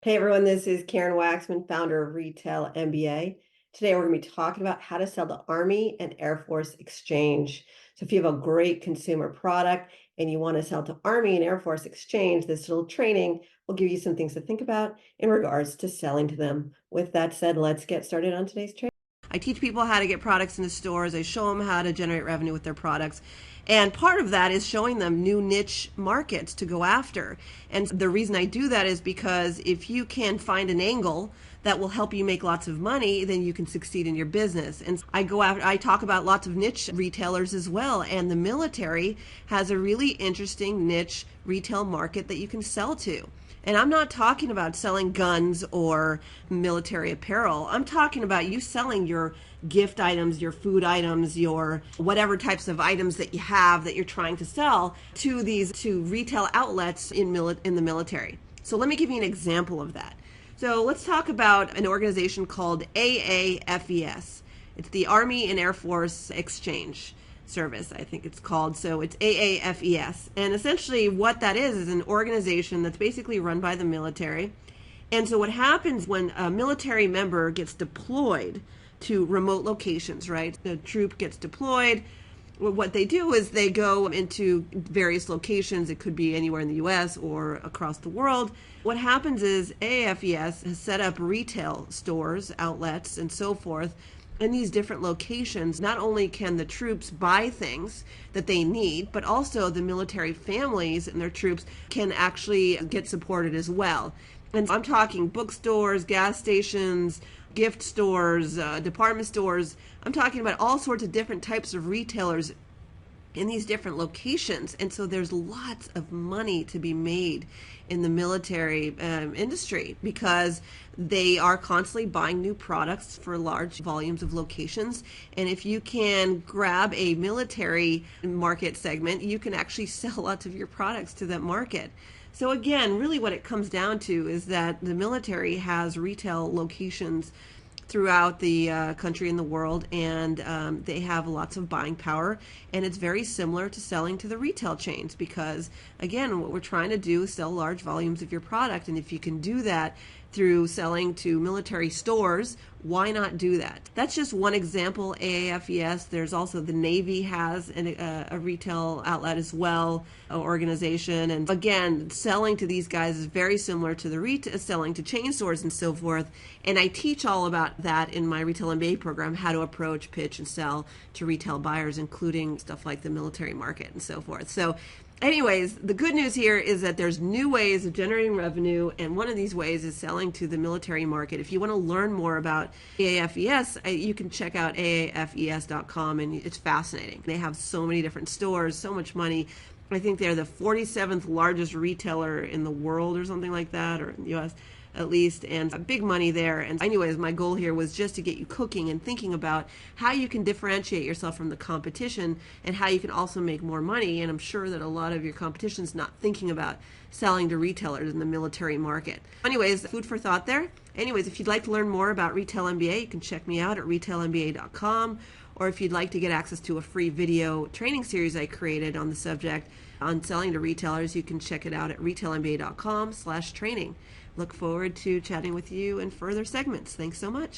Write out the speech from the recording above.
Hey everyone, this is Karen Waxman, founder of Retail MBA. Today we're going to be talking about how to sell the Army and Air Force Exchange. So if you have a great consumer product and you want to sell to Army and Air Force Exchange, this little training will give you some things to think about in regards to selling to them. With that said, let's get started on today's training. I teach people how to get products in the stores. I show them how to generate revenue with their products. And part of that is showing them new niche markets to go after. And the reason I do that is because if you can find an angle that will help you make lots of money, then you can succeed in your business. And I talk about lots of niche retailers as well. And the military has a really interesting niche retail market that you can sell to. And I'm not talking about selling guns or military apparel. I'm talking about you selling your gift items, your food items, your whatever types of items that you have that you're trying to sell to retail outlets in the military. So let me give you an example of that. So let's talk about an organization called AAFES. It's the Army and Air Force Exchange Service, I think it's called. So it's AAFES. And essentially what that is an organization that's basically run by the military. And so what happens when a military member gets deployed to remote locations, right? The troop gets deployed. What they do is they go into various locations. It could be anywhere in the US or across the world. What happens is AAFES has set up retail stores, outlets, and so forth in these different locations. Not only can the troops buy things that they need, but also the military families and their troops can actually get supported as well. And I'm talking bookstores, gas stations, gift stores, department stores. I'm talking about all sorts of different types of retailers in these different locations. And so there's lots of money to be made in the military industry because they are constantly buying new products for large volumes of locations. And if you can grab a military market segment, you can actually sell lots of your products to that market. So again, really what it comes down to is that the military has retail locations throughout the country and the world, and they have lots of buying power, and it's very similar to selling to the retail chains because, again, what we're trying to do is sell large volumes of your product, and if you can do that through selling to military stores, why not do that? That's just one example, AAFES. There's also the Navy has a retail outlet as well, organization. And again, selling to these guys is very similar to the selling to chain stores and so forth. And I teach all about that in my Retail MBA program, how to approach, pitch, and sell to retail buyers, including stuff like the military market and so forth. So anyways, the good news here is that there's new ways of generating revenue, and one of these ways is selling to the military market. If you want to learn more about AAFES, you can check out aafes.com, and it's fascinating. They have so many different stores, so much money. I think they're the 47th largest retailer in the world or something like that, or in the US at least, and big money there. And anyways, my goal here was just to get you cooking and thinking about how you can differentiate yourself from the competition and how you can also make more money. And I'm sure that a lot of your competition's not thinking about selling to retailers in the military market. Anyways, food for thought there. Anyways, if you'd like to learn more about Retail MBA, you can check me out at retailmba.com. Or if you'd like to get access to a free video training series I created on the subject on selling to retailers, you can check it out at retailmba.com/training. Look forward to chatting with you in further segments. Thanks so much.